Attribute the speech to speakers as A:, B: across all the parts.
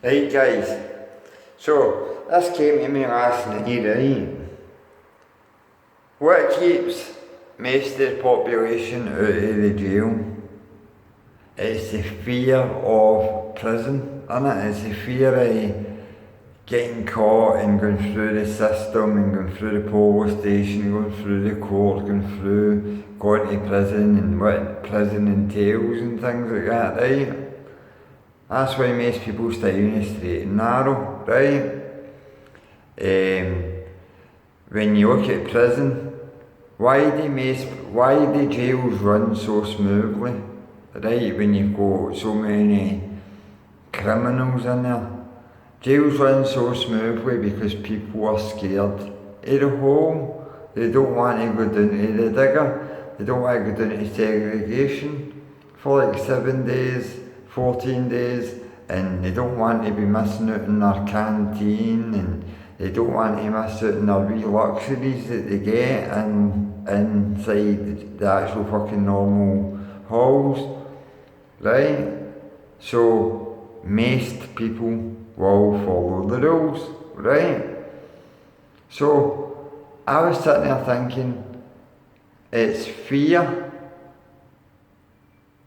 A: Right guys, so this came to me last night, right? What keeps most of the population out of the jail? It's the fear of prison, innit? It's the fear of getting caught and going through the system and going through the police station, going through the court, going to prison and what prison entails and things like that, right? That's why most people stay in the straight and narrow, right? When you look at prison, why do jails run so smoothly, right? When you've got so many criminals in there. Jails run so smoothly because people are scared of the hole. They don't want to go down to the digger. They don't want to go down to segregation for like 7 days, 14 days, and they don't want to be missing out on their canteen, and they don't want to miss out on their wee luxuries that they get inside the actual fucking normal halls, right? So most people will follow the rules, right? So I was sitting there thinking, it's fear.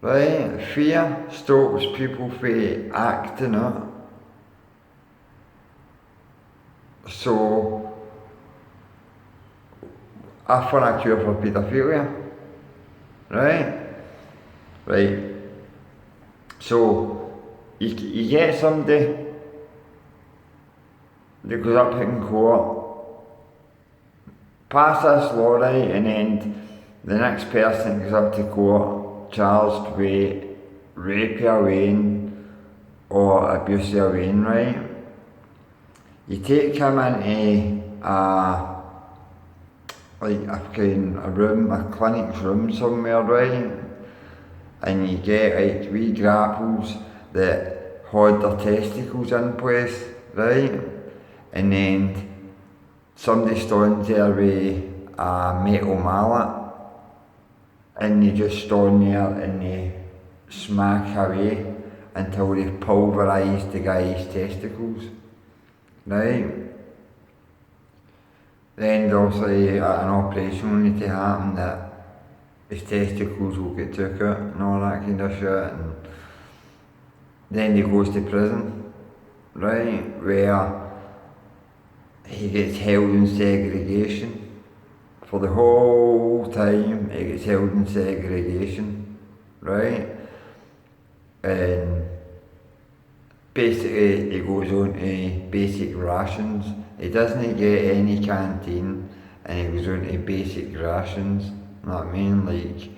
A: Right? Fear stops people from acting out. So, I found a cure for paedophilia. Right? Right. So, you get somebody that goes up in court, pass this law, right, and then the next person goes up to court charged with rape of Wayne or abuse of Wayne, right? You take him into a room, a clinic's room somewhere, right? And you get like wee grapples that hold their testicles in place, right? And then somebody stands there with a metal mallet, and they just stand there and they smack away until they've pulverised the guy's testicles, right? Then obviously an operation will need to happen that his testicles will get took out and all that kind of shit, and then he goes to prison, right, where he gets held in segregation. For the whole time he gets held in segregation, right? And basically he goes on to basic rations. He doesn't get any canteen and he goes on to basic rations, you know what I mean? Like,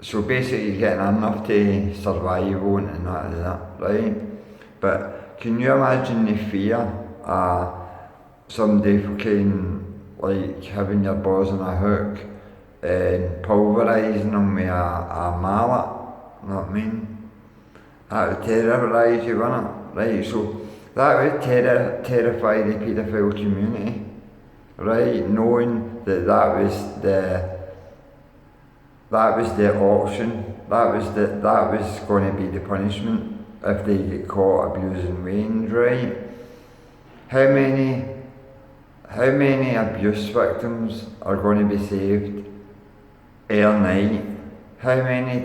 A: so basically he's getting enough to survive on and that, right? But can you imagine the fear of somebody fucking like having your balls on a hook and pulverising them with a mallet, you know what I mean? That would terrorise you, wouldn't it? Right, so that would terrify the paedophile community, right? Knowing that was the option, that was going to be the punishment if they get caught abusing Waynes, right? How many abuse victims are going to be saved every night? How many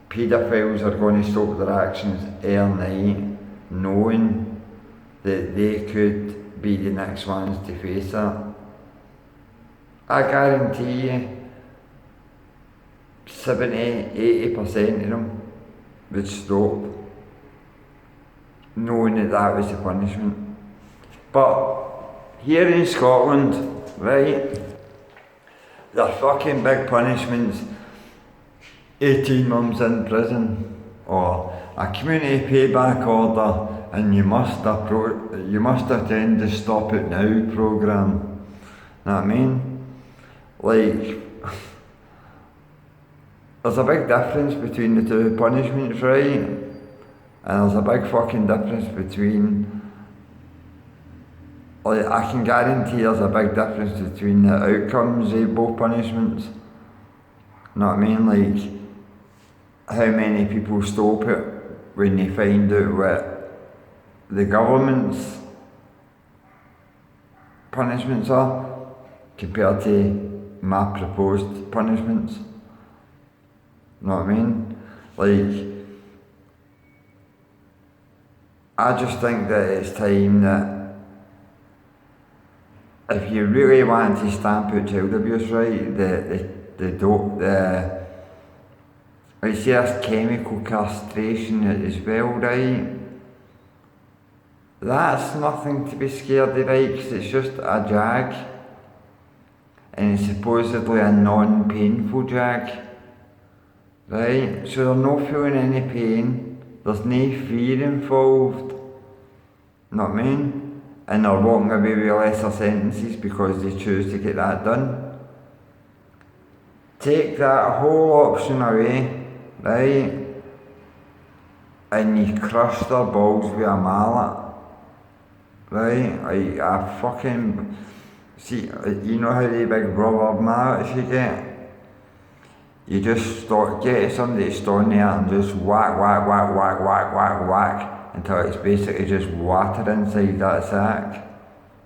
A: paedophiles are going to stop their actions every night, knowing that they could be the next ones to face that? I guarantee you 70-80% of them would stop, knowing that was the punishment. But here in Scotland, right, they're fucking big punishments. 18 months in prison, or a community payback order, and you must attend the Stop It Now programme. Know what I mean? Like, there's a big difference between the two punishments, right? And there's a big fucking difference between, like, I can guarantee there's a big difference between the outcomes of both punishments. Know what I mean? Like, how many people stop it when they find out what the government's punishments are compared to my proposed punishments. Know what I mean? Like, I just think that it's time that if you really want to stamp out child abuse, right, it's just chemical castration as well, right? That's nothing to be scared of, right? Because it's just a jag, and it's supposedly a non-painful jag, right? So they're not feeling any pain, there's no fear involved, know what I mean? And they're walking away with lesser sentences because they choose to get that done. Take that whole option away, right? And you crush their balls with a mallet. Right, like a fucking, see, you know how the big rubber mallets you get? You just get somebody to stand there and just whack, whack, whack, whack, whack, whack, whack, until it's basically just water inside that sack.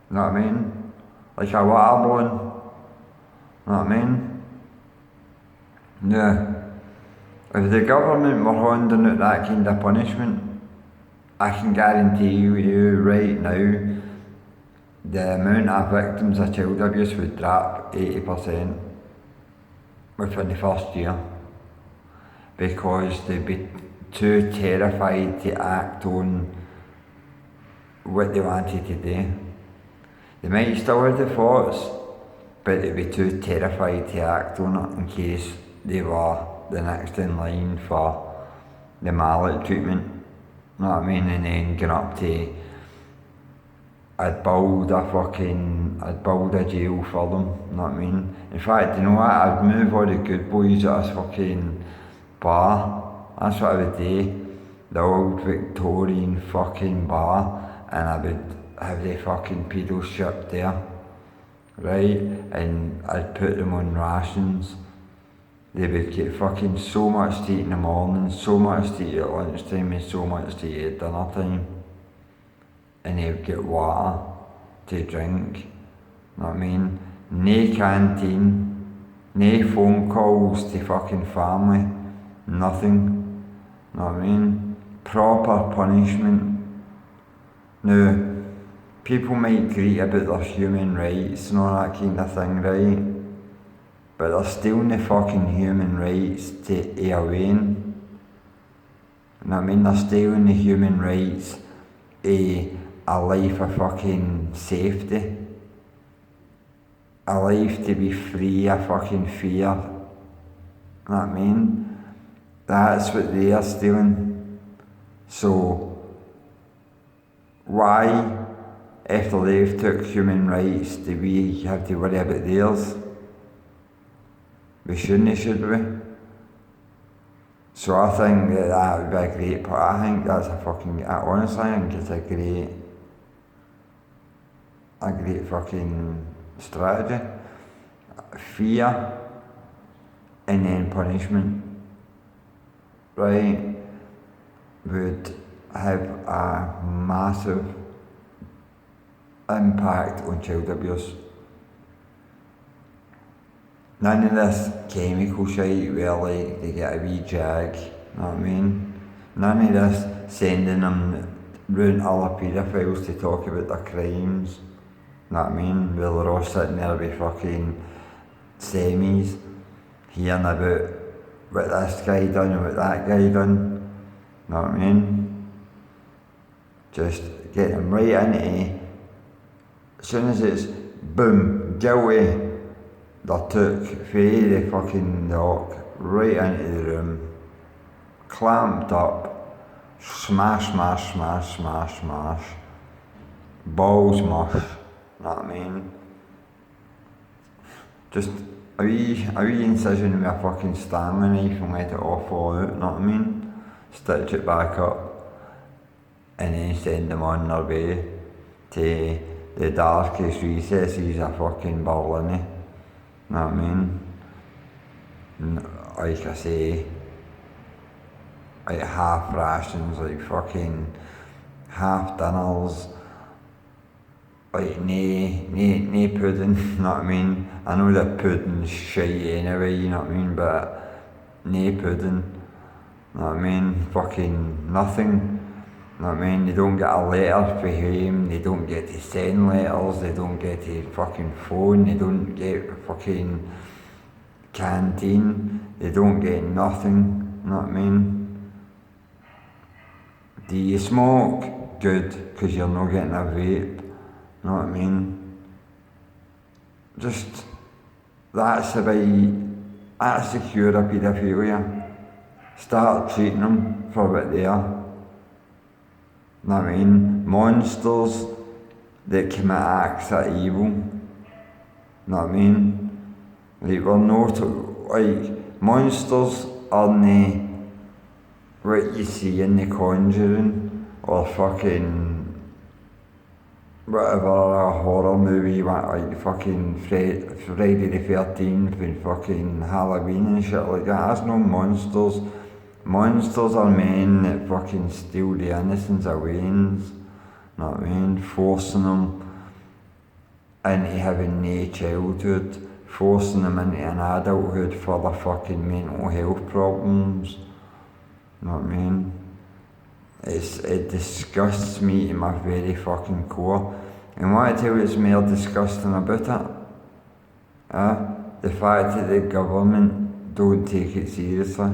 A: You know what I mean? Like a water balloon. You know what I mean? Yeah. If the government were handing out that kind of punishment, I can guarantee you right now, the amount of victims of child abuse would drop 80% within the first year, because they'd be too terrified to act on what they wanted to do. They might still have the thoughts, but they'd be too terrified to act on it in case they were the next in line for the mallet treatment. Know what I mean? And then get up to, I'd build a jail for them, know what I mean? In fact, you know what, I'd move all the good boys at this fucking bar, that's what I would do, the old Victorian fucking bar, and I would have the fucking pedos shipped there, right? And I'd put them on rations. They would get fucking so much to eat in the morning, so much to eat at lunchtime, and so much to eat at dinner time. And they would get water to drink, know what I mean? No canteen, no phone calls to fucking family, nothing, know what I mean? Proper punishment. Now, people might greet about their human rights and all that kind of thing, right? But they're stealing the fucking human rights to Wayne. You know what I mean? They're stealing the human rights a life of fucking safety. A life to be free of fucking fear. You know what I mean? That's what they are stealing. So, why, after they've took human rights, do we have to worry about theirs? We shouldn't, should we? So I think that would be a great part. I think that's honestly, I think it's a great fucking strategy. Fear and then punishment, right, would have a massive impact on child abuse. None of this chemical shite where like they get a wee jag, know what I mean? None of this sending them round other paedophiles to talk about their crimes, know what I mean? Where they're all sitting there with fucking semis, hearing about what this guy done and what that guy done, know what I mean? Just get them right into, as soon as it's boom, guilty, they took fae the fucking dock right into the room, clamped up, smash, smash, smash, smash, smash, balls mush, know what I mean? Just a wee incision with a fucking Stanley knife and let it all fall out, know what I mean? Stitch it back up, and then send them on their way to the darkest recesses of fucking Berlin. Know what I mean? Like I say, like half rations, like fucking half dinners, like nae pudding, you know what I mean? I know that pudding's shite anyway, you know what I mean, but nae pudding, you know what I mean? Fucking nothing. You know what I mean? They don't get a letter for him, they don't get to send letters, they don't get to fucking phone, they don't get fucking canteen, they don't get nothing, you know what I mean? Do you smoke? Good, because you're not getting a vape, you know what I mean? Just, that's the cure of paedophilia. Start treating them for what they are. You know what I mean? Monsters that commit acts of evil. You know what I mean? Like, we're not, like, monsters aren't what you see in The Conjuring, or fucking whatever a horror movie you want, like fucking Friday the 13th and fucking Halloween and shit like that. That's no monsters. Monsters are men that fucking steal the innocence away, you know what I mean? Forcing them into having no childhood, forcing them into an adulthood for their fucking mental health problems, you know what I mean? It disgusts me to my very fucking core. And what I tell you is more disgusting about it, the fact that the government don't take it seriously.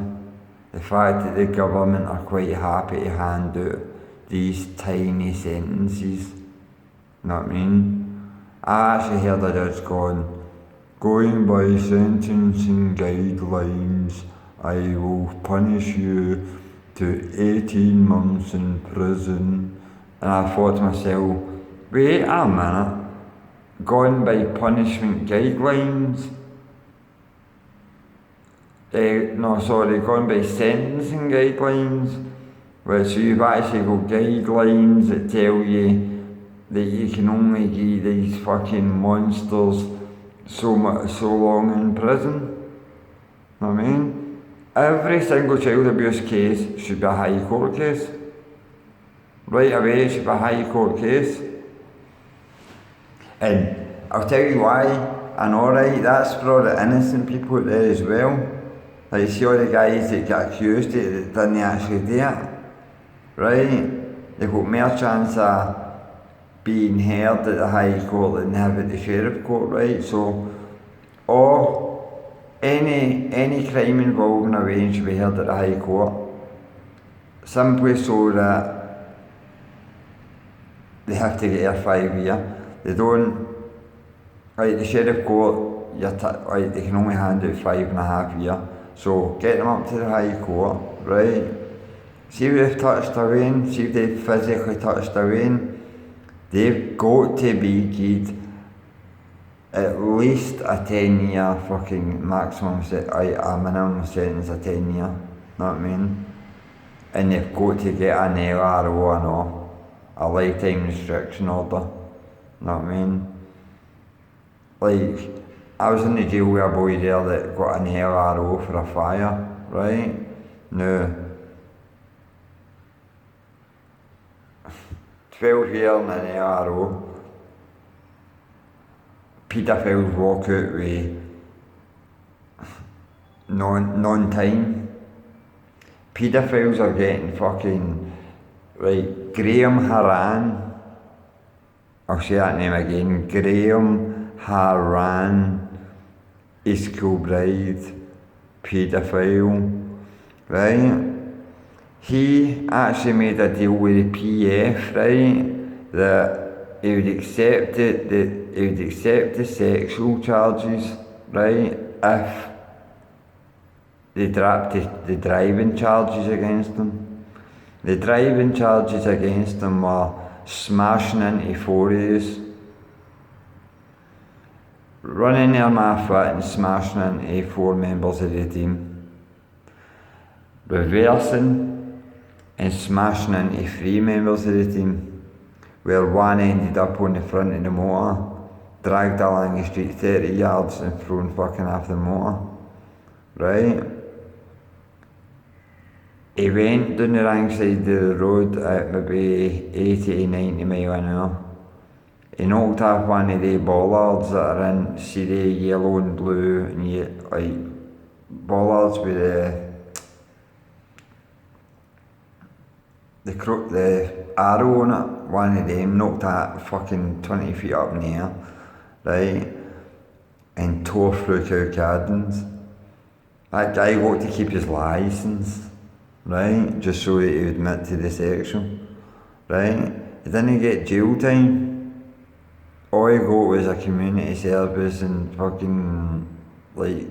A: The fact that the government are quite happy to hand out these tiny sentences, you know what I mean? I actually heard a judge going by sentencing guidelines, I will punish you to 18 months in prison. And I thought to myself, wait a minute, going by punishment guidelines? Going by sentencing guidelines. Well, so you've actually got guidelines that tell you that you can only give these fucking monsters so long in prison. You know what I mean? Every single child abuse case should be a high court case. Right away, it should be a high court case. And I'll tell you why. And alright, that's for all the innocent people there as well. Like, see all the guys that get accused that didn't actually do it, right? They've got more chance of being heard at the High Court than they have at the Sheriff Court, right? So, any crime involving a Wayne should be heard at the High Court, simply so that they have to get their 5 year. They don't, like the Sheriff Court, they can only hand out 5.5 years. So get them up to the High Court, right? See if they've touched a Wayne, see if they've physically touched a Wayne. They've got to be given at least a 10-year fucking maximum, a minimum sentence of 10 years, know what I mean? And they've got to get an LRO and all, a lifetime restriction order, know what I mean? Like, I was in the jail with a boy there that got an LRO for a fire, right? Now, 12 years in an LRO, paedophiles walk out with non-time. Paedophiles are getting fucking, right, Graham Haran, I'll say that name again, Graham Haran, his Kilbride, paedophile, right? He actually made a deal with the PF, right, that he would accept the sexual charges, right, if they dropped the driving charges against him. The driving charges against him were smashing into forays, running their mouth foot and smashing into 4 members of the team, reversing and smashing into 3 members of the team, where one ended up on the front of the motor, dragged along the street 30 yards and thrown fucking off the motor, right? he went down the wrong side of the road at maybe 80 to 90 mile an hour. He knocked off one of the bollards that are in, see the yellow and blue, and like bollards with the arrow on it. One of them knocked that fucking 20 feet up in the air, right, and tore through Cowcaddens. That guy got to keep his licence, right, just so that he would admit to the section, right. He didn't get jail time. All he got was a community service and fucking, like,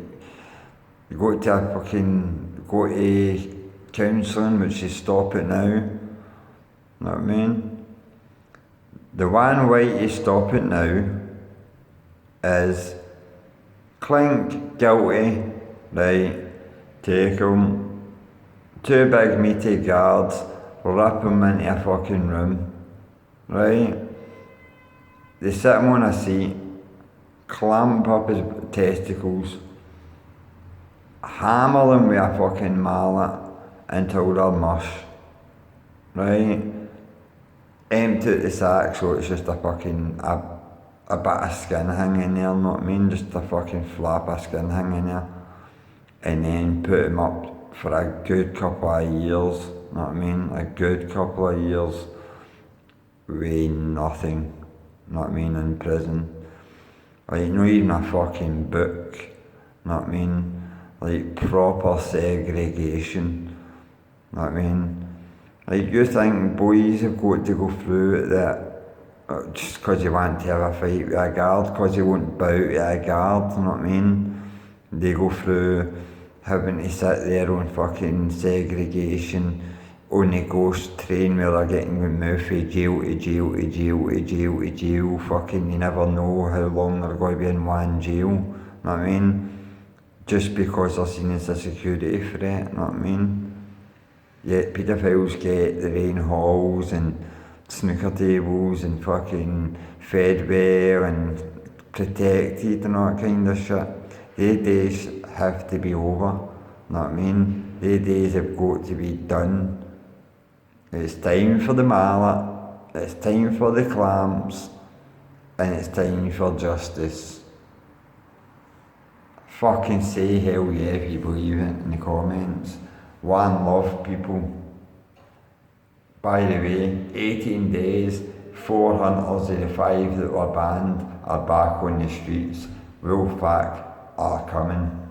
A: you go to counselling, which is Stop It Now, you know what I mean? The one way to stop it now is clink, guilty, right, take him, two big meaty guards, rip him into a fucking room, right? They sit him on a seat, clamp up his testicles, hammer them with a fucking mallet until they're mush, right? Empty out the sack so it's just a fucking, a bit of skin hanging there, know what I mean? Just a fucking flap of skin hanging there. And then put him up for a good couple of years, know what I mean? A good couple of years with nothing, know what I mean, in prison. Like, not even a fucking book, know what I mean? Like, proper segregation, know what I mean? Like, you think boys have got to go through it that just because you want to have a fight with a guard, because you won't bow to a guard, you know what I mean? They go through having to sit there on fucking segregation, on the ghost train where they're getting moved from jail to jail to jail to jail to jail, fucking you never know how long they're going to be in one jail, you know what I mean? Just because they're seen as a security threat, you know what I mean? Yet paedophiles get their own halls and snooker tables and fucking fed well and protected and all that kind of shit. Their days have to be over, know what I mean? Their days have got to be done. It's time for the mallet, it's time for the clamps, and it's time for justice. Fucking say hell yeah if you believe it in the comments. One love, people. By the way, 18 days, 4 hunters of the 5 that were banned are back on the streets. Wolfpack are coming.